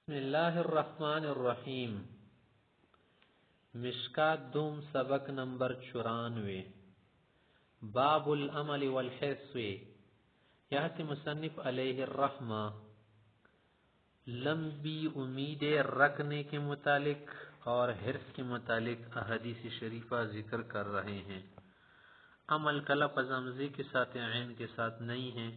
بسم اللہ الرحمن الرحیم مشکات دوم سبق نمبر 94 باب العمل والحرص یہاں سے مصنف علیہ الرحمہ لمبی امید رکھنے کے متعلق اور حرص کے متعلق احادیث شریفہ ذکر کر رہے ہیں۔ عمل کا لفظ حمزے کے ساتھ عین کے ساتھ نہیں ہے۔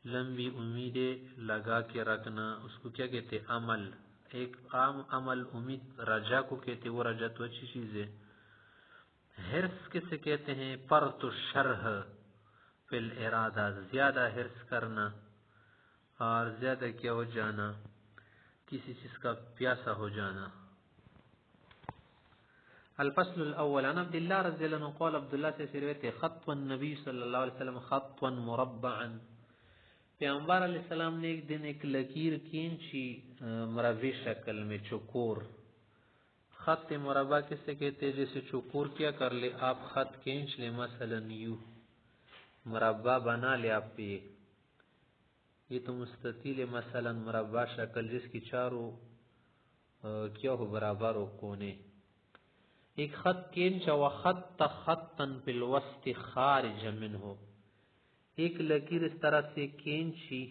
لمبی امیدیں لگا کے رکھنا اس کو کیا کہتے؟ عمل۔ ایک عام عمل امید رجا کو کہتے، وہ رجا تو اچھی چیز ہے۔ حرص کسے کہتے ہیں؟ پرت الشرح فی الارادہ، زیادہ حرص کرنا اور زیادہ کیا ہو جانا، کسی چیز کا پیاسا ہو جانا۔ الفصل الاول عن عبداللہ رضی اللہ عنہ قال عبداللہ سے روایت ہے خط النبی صلی اللہ علیہ وسلم خطا مربعا، پیغمبر علیہ السلام نے ایک دن ایک لکیر کھینچی مربع شکل میں، چکور۔ خط مربع کسے کہتے ہیں؟ جیسے چکور کیا کر لے آپ، خط کھینچ لے مثلا یوں مربع بنا لے آپ پہ، یہ تو مستطیل مثلا مربع شکل جس کی چاروں کیا ہو برابر ہو کونے۔ ایک خط کھینچا وخط خطا فی الوسط خارج منہ، ایک لکیر اس طرح سے کھینچی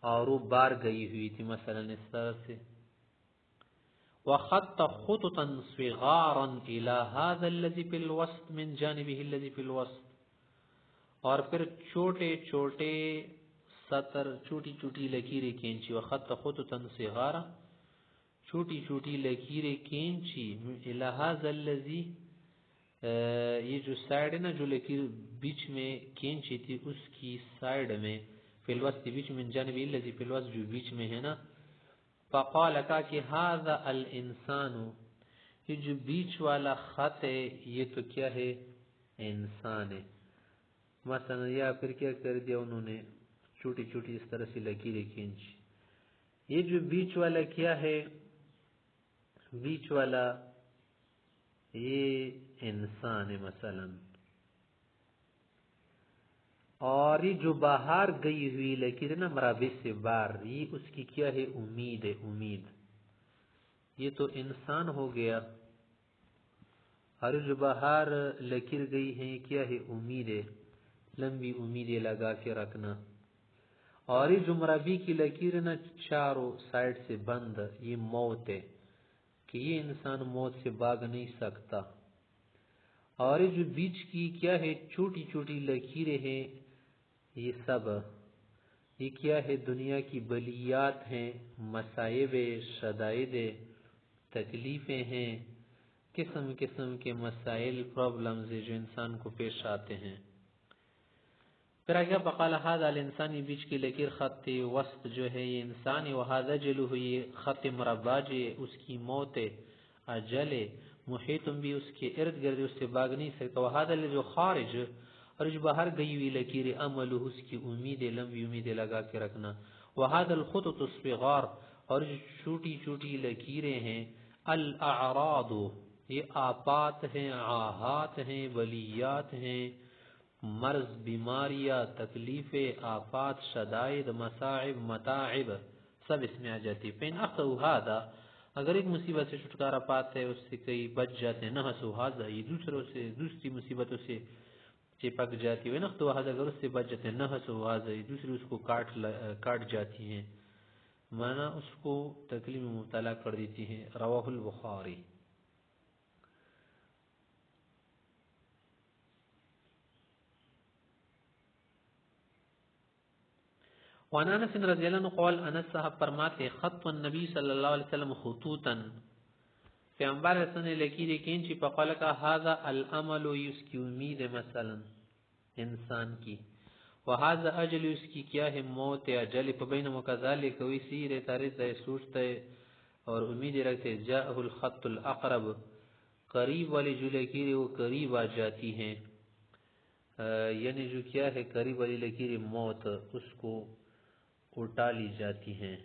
اور وہ بار گئی ہوئی تھی مثلا اس طرح سے۔ وخط خططا صغارا الى هذا الذي في الوسط من جانبه الذي في الوسط، اور پھر چھوٹے چھوٹے سطر، چھوٹی چھوٹی لکیریں کھینچی۔ وخط خططا صغارا، چھوٹی چھوٹی لکیریں کھینچی، الى هذا الذي، یہ جو سائیڈ ہے نا، جو لکیر بیچ میں کھینچی تھی اس کی سائیڈ میں، فی الوسط بیچ میں، جانب الذی فی الوسط جو بیچ میں ہے نا۔ فقال کہا کہ ھذا الانسان، یہ جو بیچ والا خط ہے یہ تو کیا ہے؟ انسان ہے مثلا۔ یا پھر کیا کر دیا انہوں نے، چھوٹی چھوٹی اس طرح سے لکیریں کھینچی۔ یہ جو بیچ والا کیا ہے؟ بیچ والا یہ انسان ہے مثلا، اور یہ جو باہر گئی ہوئی لکیر نا مربع سے باہر، یہ اس کی کیا ہے؟ امید ہے، امید۔ یہ تو انسان ہو گیا، اور جو باہر لکیر گئی ہے کیا ہے؟ امید ہے، لمبی امیدیں لگا کے رکھنا۔ اور یہ جو مربع کی لکیر نا چاروں سائیڈ سے بند، یہ موت ہے کہ یہ انسان موت سے بھاگ نہیں سکتا۔ اور یہ جو بیچ کی کیا ہے؟ چھوٹی چھوٹی لکیریں ہیں، یہ سب یہ کیا ہے؟ دنیا کی بلیات ہیں، مصائب، شدائد، تکلیفیں ہیں، قسم قسم کے مسائل، پرابلمز جو انسان کو پیش آتے ہیں۔ پھر آگیا فقال ھذا الانسان، یہ بیچ کی لکیر خط وسط جو ہے یہ انسان ہے، وھذا اجلہ، یہ خط مربع جو ہے اس کی موت ہے، اجل ہے، محیط بھی اس کے ارد گرد، اس سے بھاگ نہیں سکتا۔ وھذا الذی خارج، اور جو باہر گئی ہوئی لکیر عمل، اس کی امید، لمبی امیدیں لگا کے رکھنا۔ وھذا الخطط الصغار، اور جو چھوٹی چھوٹی لکیریں ہیں، الاعراض، یہ آفات ہیں، آہات ہیں، بلیات ہیں، مرض، بیماریاں، تکلیفیں، آفات، شدائد، مصائب، متاعب، سب اس میں آ جاتی۔ فإن أخذوا هذا، اگر ایک مصیبت سے چھٹکارا پاتے ہیں، اس سے کئی بچ جاتے ہیں، نحسوا هذا، یہ دوسروں سے، دوسری مصیبتوں سے چپک جاتی ہے، نخت وحد، اگر اس سے بچ جاتے ہیں، نحس و واضح، دوسری اس کو کاٹ جاتی ہیں، مانا اس کو تکلیف میں مبتلا کر دیتی ہیں۔ رواہ البخاری۔ وعن انس رضی اللہ عنہ قال، انس صاحب فرماتے خط النبی صلی اللہ علیہ وسلم خطوطا، پیغمبر حسن نے لکیریں کھینچی، فقال کا ھذا العمل، اس کی امید ہے مثلا انسان کی، وہذا اجل، اس کی کیا ہے؟ موت ہے، اجل۔ فبینما کذالک، ویسی رہتا رہتا ہے، سوچتا ہے اور امید رکھتے، جاءہ الخط الاقرب، قریب والی جو لکیریں وہ قریب آ جاتی ہیں، یعنی جو کیا ہے؟ قریب والی لکیریں موت، اس کو اٹھا لی جاتی ہیں۔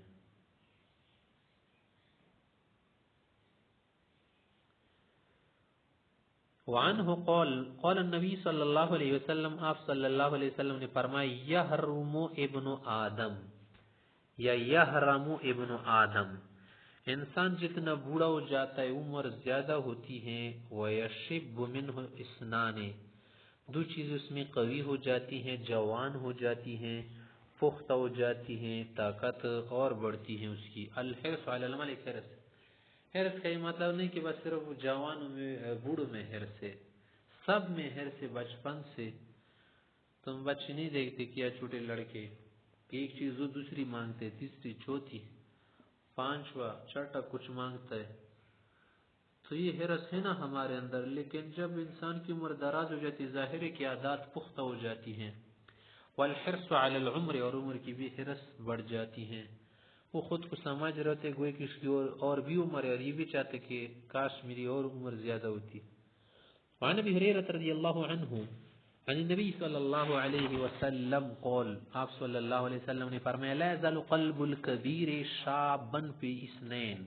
وعنہ قال، قال النبی صلی اللہ علیہ وسلم، آپ صلی اللہ علیہ وسلم نے فرمایا، یحرم ابن آدم، یا یحرم ابن آدم، انسان جتنا بوڑھا ہو جاتا ہے عمر زیادہ ہوتی ہے، ویشب منہ اسنان، دو چیزیں اس میں قوی ہو جاتی ہیں، جوان ہو جاتی ہیں، پختہ ہو جاتی ہیں، طاقت اور بڑھتی ہے اس کی۔ الحرص علی المال، حرص کا یہ مطلب نہیں کہ بس صرف جوانوں میں بوڑھوں میں حرص ہے، سب میں حرص ہے۔ بچپن سے تم بچے نہیں دیکھتے کیا چھوٹے لڑکے ایک چیز وہ دوسری مانگتے، تیسری، چوتھی، پانچواں، چھٹا کچھ مانگتا ہے، تو یہ حرص ہے نا ہمارے اندر۔ لیکن جب انسان کی عمر دراز ہو جاتی، ظاہر ہے کہ عادات پختہ ہو جاتی ہیں۔ والحرص علی العمر، اور عمر کی بھی حرص بڑھ جاتی ہے، وہ خود کو سمجھ رہتے گوئے کہ اس کی اور بھی عمر ہے، اور یہ بھی چاہتے کہ کاش میری اور عمر زیادہ ہوتی۔ وعن ابی ہریرہ رضی اللہ عنہ عن النبی صلی اللہ علیہ وسلم قول، آپ صلی اللہ علیہ وسلم نے فرمایا لا يزال قلب الكبیر شابا فی اثنین،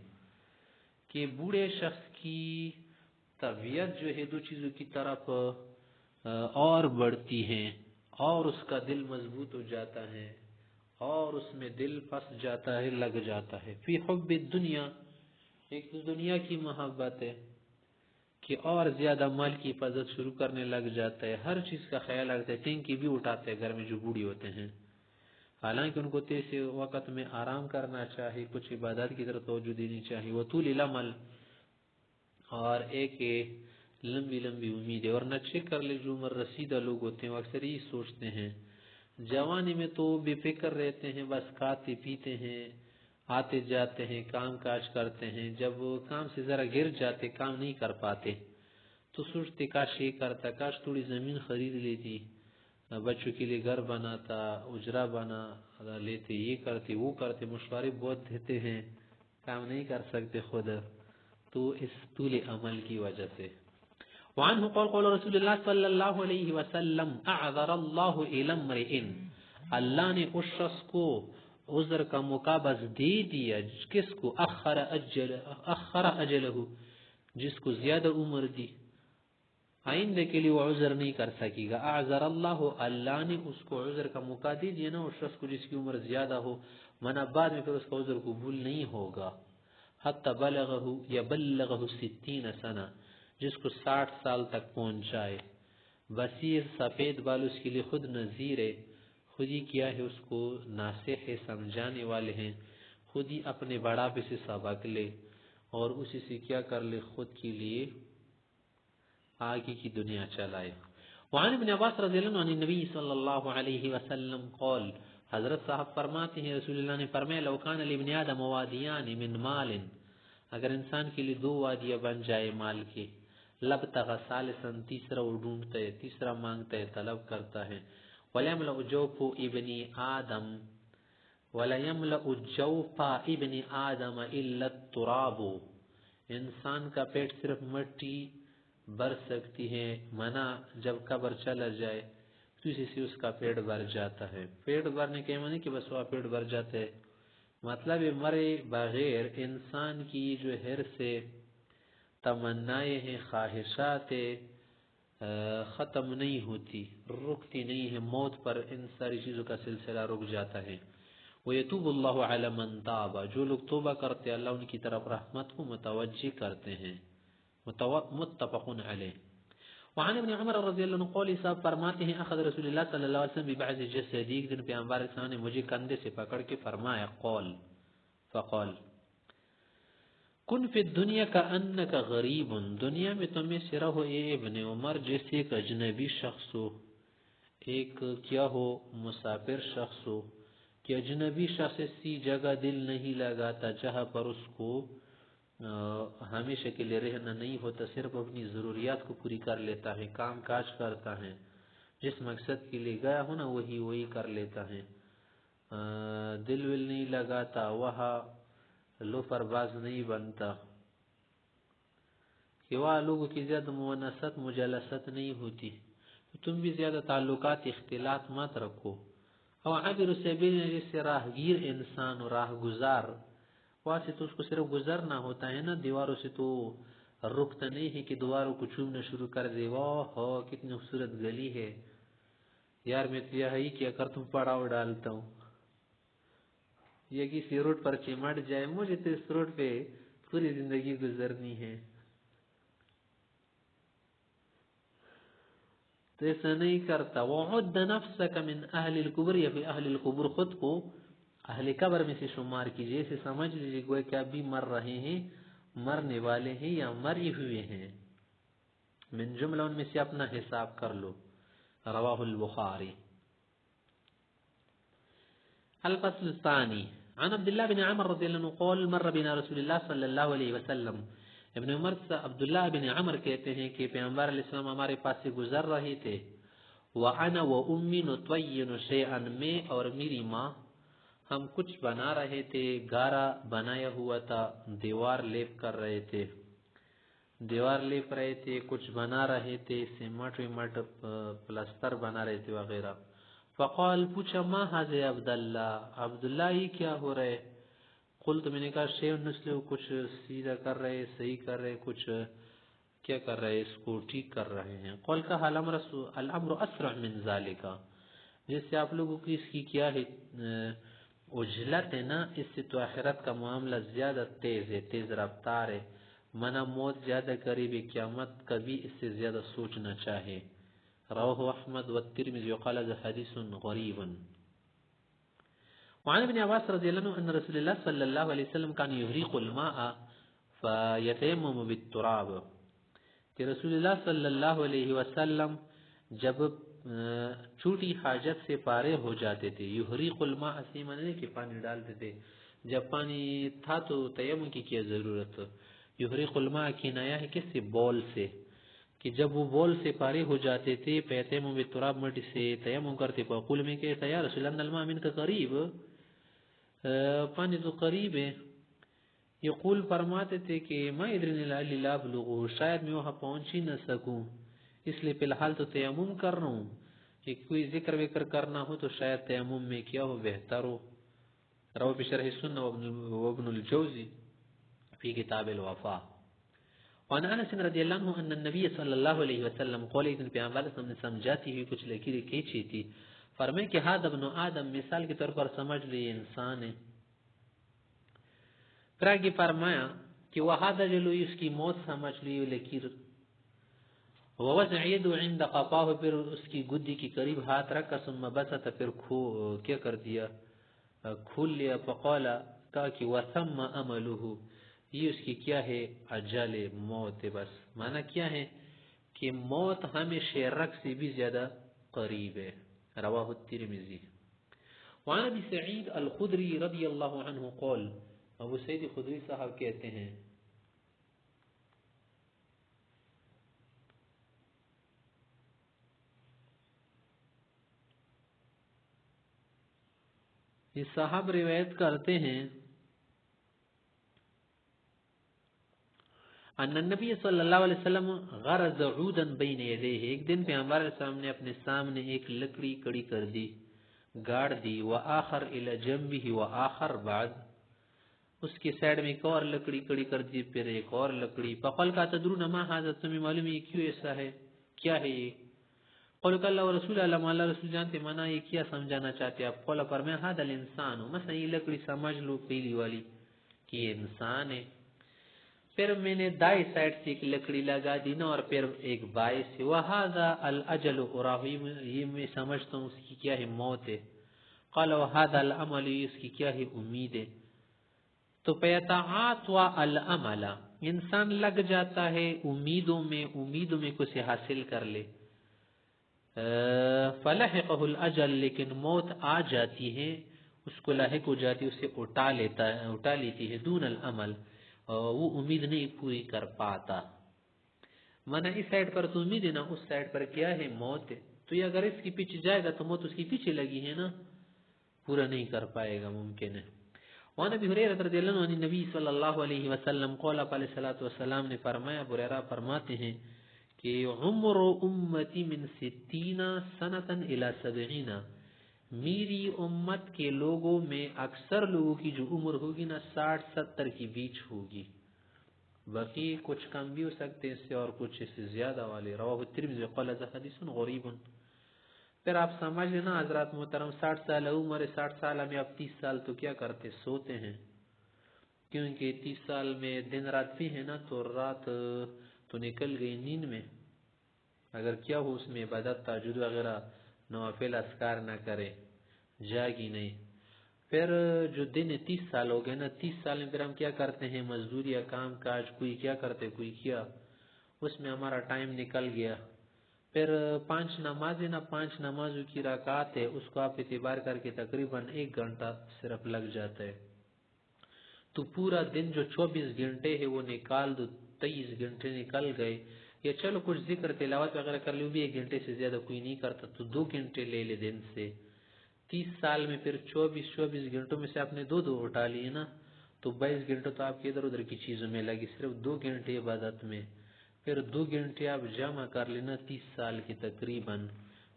کہ بوڑھے شخص کی طبیعت جو ہے دو چیزوں کی طرف اور بڑھتی ہے، اور اس کا دل مضبوط ہو جاتا ہے، اور اس میں دل پھنس جاتا ہے، لگ جاتا ہے۔ فی حب الدنیا، ایک تو دنیا کی محبت ہے کہ اور زیادہ مال کی حفاظت شروع کرنے لگ جاتا ہے، ہر چیز کا خیال رکھتے ہیں، ٹینکی بھی اٹھاتے ہیں گھر میں جو بوڑھی ہوتے ہیں، حالانکہ ان کو تیز وقت میں آرام کرنا چاہیے، کچھ عبادات کی طرف توجہ دینی چاہیے، وہ طول العمل اور ایک لمبی لمبی امید ہے۔ اور نہ چیک کر لے جو عمر رسیدہ لوگ ہوتے ہیں وہ اکثر یہی سوچتے ہیں، جوانی میں تو بے فکر رہتے ہیں، بس کھاتے پیتے ہیں، آتے جاتے ہیں، کام کاج کرتے ہیں، جب وہ کام سے ذرا گر جاتے، کام نہیں کر پاتے، تو سوچتے کاش یہ کرتا، کاش تھوڑی زمین خرید لیتی، بچوں کے لیے گھر بناتا، اجرا بنا لیتے، یہ کرتے وہ کرتے، مشورے بہت دیتے ہیں، کام نہیں کر سکتے خود، تو اس طول عمل کی وجہ سے۔ وعنہ قال قول رسول اللہ صلی اللہ علیہ وسلم اعذر اللہ الی امرئ، اللہ نے اس شخص کو عذر کا موقع بس دے دیا، کس کو؟ اخر اجلہ، جس کو زیادہ عمر دی، آئندہ کے لیے وہ عذر نہیں کر سکے گا۔ اعذر اللہ، اللہ نے اس کو عذر کا موقع دے دیا نا، اس شخص کو جس کی عمر زیادہ ہو، منع بعد میں پھر اس کا عذر قبول نہیں ہوگا۔ حتی بلغہ یا بلغہ 60 سنہ، جس کو 60 سال تک پہنچائے۔ بصیر سفید بال اس کے لیے خود نذیر ہے، خود ہی کیا ہے اس کو ناصح ہے، سمجھانے والے ہیں، خود ہی اپنے بڑھاپے سے سبق لے اور اسی سے کیا کر لے، خود کے لیے آگے کی دنیا چلائے۔ وعن ابن عباس رضی اللہ عنہ نبی صلی اللہ علیہ وسلم قول، حضرت صاحب فرماتے ہیں رسول اللہ نے فرمایا لو کان لابن آدم وادیان من مال، اگر انسان کے لیے دو وادیاں بن جائے مال کی، لبتغى ثالثا، تیسرا وہ ڈھونڈتا ہے، تیسرا مانگتا ہے، طلب کرتا ہے، وَلَيَمْلَأُ جَوْفُ ابن آدم، وَلَيَمْلَأُ جَوْفَ ابن آدم إِلَّا التُّرَابُ، انسان کا پیٹ صرف مٹی بھر سکتی ہے، منع جب قبر چلا جائے تو اسی سے اس کا پیٹ بھر جاتا ہے۔ پیٹ بھرنے کے معنی کہ بس وہ پیٹ بھر جاتا ہے، مطلب مرے بغیر انسان کی جو حرص ہے، تمنائیں ہیں، خواہشات ختم نہیں ہوتی، رکتی نہیں ہے، موت پر ان ساری چیزوں کا سلسلہ رک جاتا ہے۔ وَيَتُوبُ اللَّهُ عَلَى مَنْ تَابَ، جو لوگ توبہ کرتے اللہ ان کی طرف رحمت کو متوجہ کرتے ہیں۔ متفق علیہ۔ وعن ابن عمر رضی اللہ عنہ قول، صاحب فرماتے ہیں اخذ رسول اللہ صلی اللہ علیہ وسلم ببعض جسد، ایک دن پیغمبر اسلام نے مجھے کندھے سے پکڑ کے فرمایا، قول فقال کن فی الدنیا کأنک غریب، دنیا میں تم ایسے رہو اے ابن عمر جیسے ایک اجنبی شخص ہو، ایک کیا ہو، مسافر شخص ہو، کہ اجنبی شخص اسی جگہ دل نہیں لگاتا جہاں پر اس کو ہمیشہ کے لیے رہنا نہیں ہوتا، صرف اپنی ضروریات کو پوری کر لیتا ہے، کام کاج کرتا ہے، جس مقصد کے لیے گیا ہو نا وہی کر لیتا ہے، دل ول نہیں لگاتا، وہاں لوفر باز نہیں بنتا، کہ وہاں لوگوں کی زیادہ مونست مجالست نہیں ہوتی، تو تم بھی زیادہ تعلقات اختلاط مت رکھو۔ اور عابر السبیل، جیسے راہگیر انسان و راہ گزار، وہاں سے تو اس کو صرف گزرنا ہوتا ہے نا، دیواروں سے تو رکتا نہیں ہے کہ دیواروں کو چومنا شروع کر دے، واہ کتنی خوبصورت گلی ہے یار، میں تو یہی کیا کرتا ہوں، پڑاؤ ڈالتا ہوں، یا کسی روڈ پر چمٹ جائے مجھے تو اس روڈ پہ پوری زندگی گزرنی ہے، تو ایسا نہیں کرتا. وعد نفسك من اہل القبر، یا پھر اہل القبر خود کو اہل قبر میں سے شمار کیجئے. اسے سمجھ لیجئے گویا کہ ابھی مر رہے ہیں، مرنے والے ہیں یا مرے ہوئے ہیں. من جملہ ان میں سے اپنا حساب کر لو. رواہ البخاری. الفصل الثانی عن عبداللہ بن عمر رضی اللہ عنہ قول مر بنا رسول اللہ صلی اللہ علیہ وسلم. ابن عمر سے عبداللہ بن عمر کہتے ہیں کہ پیغمبر علیہ السلام ہمارے پاس سے گزر رہے تھے. وَأَنَا وَأُمِّي نُطْوَيِّنُ شَيْئًا، میں اور میری ماں ہم کچھ بنا رہے تھے، گارا بنایا ہوا تھا، دیوار لیپ کر رہے تھے، دیوار لیپ رہے تھے، کچھ بنا رہے تھے، سیمٹ ویمٹ پلستر بنا رہے تھے وغیرہ. فقال، پوچھا، ما حاضر عبداللہ، عبداللہ یہ کیا ہو رہے؟ قلت، میں نے کہا، شیء نسلو، کچھ سیدھا کر رہے، صحیح کر رہے، کچھ کیا کر رہے، اس کو ٹھیک کر رہے ہیں. قول کہا، الامر اسرع من ذالک، جس سے آپ لوگوں کی اس کی کیا ہے عجلت ہے نا، اس سے تو آخرت کا معاملہ زیادہ تیز ہے، تیز رفتار ہے. منع موت زیادہ قریب ہے، قیامت کبھی اس سے زیادہ سوچنا چاہے. رواه احمد والترمذی وقال هذا حدیث غریب. وعن ابن عباس رضی اللہ عنہ ان رسول اللہ صلی اللہ علیہ وسلم کان یحریق الماء فیتیمم بالتراب، کہ رسول اللہ صلی اللہ علیہ وسلم جب چھوٹی حاجت سے پارے ہو جاتے تھے، یحریق الماء سے معنی کہ پانی ڈالتے تھے، جب پانی تھا تو تیمم کی کیا ضرورت. یحریق الماء کنایا ہے کس سے؟ بول سے، کہ جب وہ بول سے پارے ہو جاتے تھے، فیتیمم بالتراب، مٹی سے تیمم کرتے. فقول میں کہتا، یا رسول اللہ الماء منک قریب، پانی تو قریب ہے. یقول فرماتے تھے کہ ما ادرین لا ابلغه، شاید میں وہاں پہنچ ہی نہ سکوں، اس لیے فی الحال تو تیمم کر رہا ہوں، کہ کوئی ذکر وکر کرنا ہو تو شاید تیمم میں کیا ہو، بہتر ہو. رواه بشرح السنة وابن الجوزی فی کتاب الوفا. وعن انس رضی اللہ عنہ ان النبی صلی اللہ علیہ وسلم قول، ایک دن پیغمبر صلی اللہ علیہ وسلم نے سمجھاتی ہوئی کچھ لکیریں کھینچی تھی. فرمائے کہ ہذا ابن آدم، مثال کے طور پر سمجھ لیے انسان ہے. پھر آگے فرمایا کہ وہذا جلو، اس کی موت سمجھ لیے لکیر. ووضع يده عند قفاه، پھر اس کی گدی کی قریب ہاتھ رکھا. ثم بسط، پھر کیا کر دیا، کھول لیا. فقال، کہا کہ وثم عمله، یہ اس کی کیا ہے، اجل موت ہے. بس معنی کیا ہے کہ موت ہمیں شرک سے بھی زیادہ قریب ہے. رواہ الترمذی. وعن ابی سعید الخدری رضی اللہ عنہ قول، ابو سعید خدری صاحب کہتے ہیں، یہ صاحب روایت کرتے ہیں، ان النبی صلی اللہ علیہ وسلم غرز عودا بین یدیہ، ایک دن پیغمبر علیہ السلام نے اپنے سامنے ایک لکڑی کڑی کر دی، گاڑ دی. وآخر الی جنبہ وآخر بعد، اس کے سائڈ میں ایک اور لکڑی کڑی کر دی، پھر ایک اور لکڑی. فقال، کا تدرون ما ھذا، تمہیں معلوم ہے کیوں ایسا ہے، کیا ہے یہ؟ قالوا کہ اللہ و رسول اللہ، اللہ رسول جانتے مانا یہ کیا سمجھانا چاہتے آپ؟ قال، فرمایا، ھذا الانسان، مثلا یہ لکڑی سمجھ لو پہلی والی کہ یہ انسان ہے. پھر میں نے دائیں سائڈ سے ایک لکڑی لگا دی نا، اور پھر ایک بائیں سے. وَهَذَا الْأَجَلُ أُرَاهُ، یہ میں سمجھتا ہوں اس کی کیا ہے، موت ہے. قال وَهَذَا الْعَمَلُ، اس کی کیا ہے، امید ہے. تو فَيَتَعَاطْوَى الْعَمَلَ، انسان لگ جاتا ہے امیدوں میں کچھ حاصل کر لے. فَلَحِقَهُ الْأَجَلُ، لیکن موت آ جاتی ہے، اس کو لاحق ہو جاتی ہے، اسے اٹھا لیتی ہے. دون العمل، وہ امید نہیں پوری کر پاتا. مانا اس سائڈ پر تو امید ہے نا، اس سائڈ پر کیا ہے، موت ہے. تو یہ اگر اس کے پیچھے جائے گا تو موت اس کے پیچھے لگی ہے نا، پورا نہیں کر پائے گا، ممکن ہے. وعن ابی ہریرہ رضی اللہ عنہ نبی صلی اللہ علیہ وسلم قال، علیہ الصلوۃ والسلام نے فرمایا، ابو ہریرہ فرماتے ہیں کہ عمر امتی من 60 سنۃ الی 70، میری امت کے لوگوں میں اکثر لوگوں کی جو عمر ہوگی نا 60-70 کے بیچ ہوگی، باقی کچھ کم بھی ہو سکتے ہیں اس سے اور کچھ اس سے زیادہ والے. رواہ الترمذی قال ذا حدیث غریب. پھر آپ سمجھ لینا حضرات محترم 60 سال عمر 60 سال میں آپ 30 سال تو کیا کرتے؟ سوتے ہیں، کیونکہ 30 سال میں دن رات بھی ہے نا، تو رات تو نکل گئی نیند میں، اگر کیا ہو اس میں عبادت تہجد وغیرہ نوافل اذکار نہ کرے، جاگی نہیں. پھر جو دن 30 سال ہو گئے نا، 30 سال میں پھر ہم کیا کرتے ہیں؟ مزدوری یا کام کاج، کوئی کیا کرتے کوئی کیا، اس میں ہمارا ٹائم نکل گیا. پھر 5 نماز ہے نا، 5 نمازوں کی رکعت ہے، اس کو آپ اعتبار کر کے تقریباً 1 گھنٹہ صرف لگ جاتا ہے. تو پورا دن جو 24 گھنٹے ہے وہ نکال دو، 23 گھنٹے نکل گئے. یا چلو کچھ ذکر تلاوت وغیرہ کر لو، بھی 1 گھنٹے سے زیادہ کوئی نہیں کرتا، تو 2 گھنٹے لے لے دن سے. 30 سال میں پھر 24 گھنٹوں میں سے آپ نے 2 اٹھا لیے نا، تو 22 گھنٹے تو آپ کے ادھر ادھر کی چیزوں میں لگی، صرف 2 گھنٹے عبادت میں. پھر 2 گھنٹے آپ جمع کر لینا 30 سال کے تقریباً.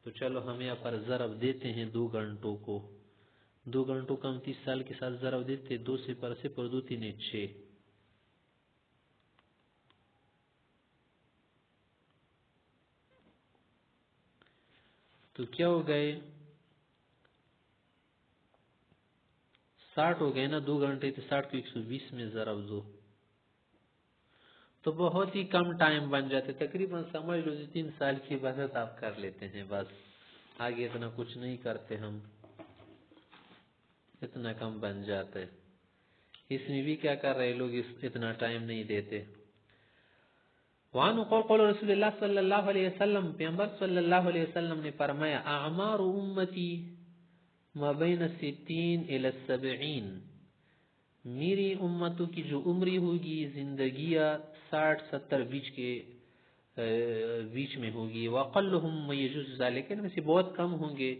تو چلو ہم یہاں پر ضرب دیتے ہیں 2 گھنٹوں کو، 2 گھنٹوں کا ہم 30 سال کے ساتھ ضرب دیتے، 2 سے پر 2 3 6. تو کیا ہو گئے؟ 60 ہو گئے نا. 2 گھنٹے تو 60 کو 120 میں ضرب دو تو بہت ہی کم ٹائم بن جاتے، تقریباً سمجھ لو 3 سال کی عبادت آپ کر لیتے ہیں بس. آگے اتنا کچھ نہیں کرتے ہم، اتنا کم بن جاتا ہے. اس میں بھی کیا کر رہے لوگ، اتنا ٹائم نہیں دیتے. وعن قول رسول اللہ صلی اللہ علیہ وسلم، پیغمبر صلی اللہ علیہ وسلم نے فرمایا، اعمار امتی ما بین 60 الى 70، میری امتوں کی جو عمری ہوگی، زندگیاں 60-70 بیچ میں ہوگی. وقلهم من يجوز ذلك، ان میں سے بہت کم ہوں گے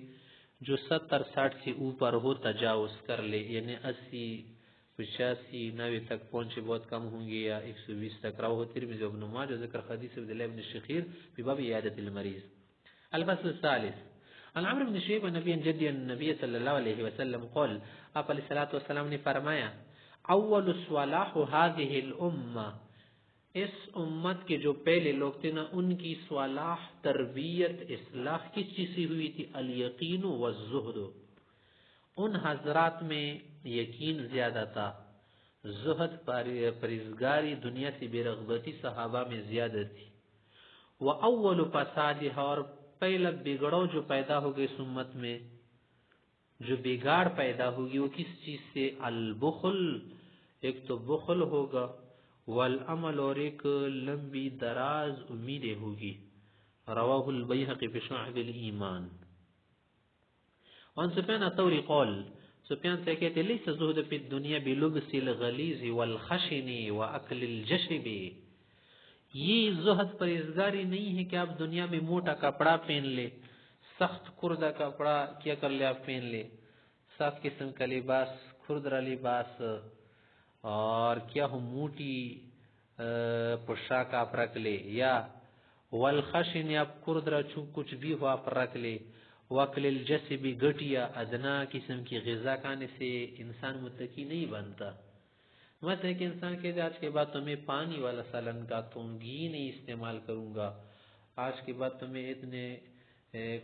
جو 70-60 سے اوپر ہو، تجاوز کر لے، یعنی 80-85-90 تک پہنچے، بہت کم ہوں گے، یا 120 تک. رواه الترمذی وابن ماجہ. ذکر حدیث عبداللہ بن الشخیر في باب عیادۃ المریض. الفصل الثالث عن عمرو بن شعیب نبی جدی النبی صلی اللہ علیہ وسلم قال، آپ علیہ الصلوۃ والسلام نے فرمایا، اول صلاح هذه الامہ، اس امت کے جو پہلے لوگ تھے نا، ان کی صلاح، تربیت، اصلاح کس چیز سے ہوئی تھی؟ الیقین والزہد. ان حضرات میں یقین زیادہ تھا، زہد پرہیزگاری، دنیا سے بے رغبتی صحابہ میں زیادہ تھی. واول فسادها، اور پہلا بگڑو جو پیدا ہو گئی اس امت میں، جو بگاڑ پیدا ہوگی وہ کس چیز سے؟ البخل، ایک تو بخل ہوگا، والعمل، اور ایک لمبی دراز امیدیں ہوگی. رواہ البیہقی فی شعب الایمان. وعن سفیان الثوری قال، سفیان سے کہتے، لیس الزہد فی الدنیا بلبس الغلیظ والخشن واکل الجشب، یہ زہد پرہیزگاری نہیں ہے کہ آپ دنیا میں موٹا کپڑا پہن لے، سخت کردہ کپڑا کیا کر لے، آپ پہن لے، سخت قسم کا لباس، کھردرا لباس، اور کیا ہو موٹی پوشاک آپ رکھ لے، یا والخشن، آپ کردرا کچھ بھی ہو آپ رکھ لے. وکل الجسب، گٹیا ادنا قسم کی غذا کھانے سے انسان متقی نہیں بنتا. مت ہے کہ انسان کہتے آج کے بعد تو میں پانی والا سالن کھاتا ہوں، گھی نہیں استعمال کروں گا، آج کے بعد تو میں اتنے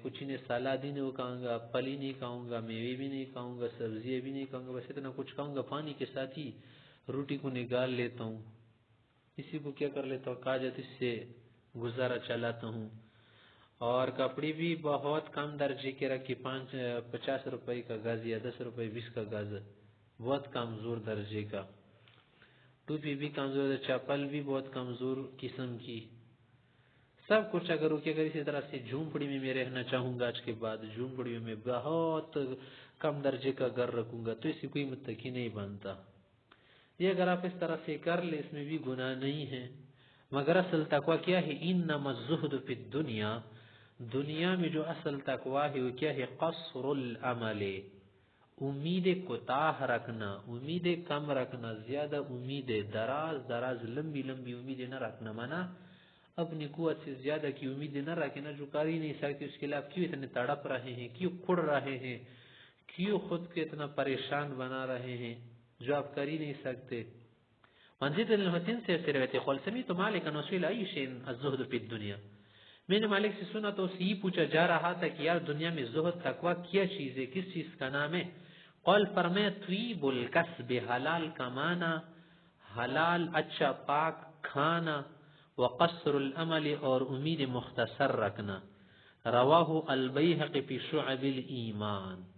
کچھ نہیں، سلاد ہی نہیں کھاؤں گا، پھل ہی نہیں کھاؤں گا، میوے بھی نہیں کھاؤں گا، سبزیاں بھی نہیں کھاؤں گا، بس اتنا کچھ کھاؤں گا، پانی کے ساتھ ہی روٹی کو نگال لیتا ہوں، اسی کو کیا کر لیتا ہوں، کاجت اس سے گزارا چلاتا ہوں. اور کپڑے بھی بہت کم درجے کے رکھے، 50 روپے کا گز یا 10 روپے 20 کا گز، بہت کمزور درجے کا. ٹوپی بھی کمزور ہے، چپل بھی بہت کمزور قسم کی، سب کچھ. اگر اسی طرح سے جھونپڑی میں رہنا چاہوں گا، آج کے بعد جھونپڑی میں بہت کم درجے کا گھر رکھوں گا، تو اس سے کوئی متقی نہیں بنتا. یہ اگر آپ اس طرح سے کر لیں، اس میں بھی گناہ نہیں ہے. مگر اصل تقوی کیا ہے؟ انما الزہد فی الدنیا، دنیا میں جو اصل تقوی ہے وہ کیا ہے؟ قصر العمل، امید کوتاہ رکھنا، امید کم رکھنا، زیادہ امید دراز لمبی امیدیں نہ رکھنا. مانا اپنی قوت سے زیادہ کی امیدیں نہ رکھیں، نہ جو کر ہی نہیں سکتے اس کے لیے آپ کیوں اتنے تڑپ رہے ہیں، کیوں کھڑ رہے ہیں، کیوں خود کو اتنا پریشان بنا رہے ہیں جو آپ کر ہی نہیں سکتے. منزل الحسین سے روایت قال سمعت مالکا وسئل ای شیء الزہد فی الدنیا، میں نے مالک سے سنا تو اسے یہ پوچھا جا رہا تھا کہ یار دنیا میں زہد تقوی کیا چیز ہے، کس چیز کا نام ہے؟ قال فرمایا طیب الکسب، حلال کمانا، حلال اچھا پاک کھانا، وقصر الامل اور امید مختصر رکھنا۔ رواہ البیہقی فی شعب الایمان۔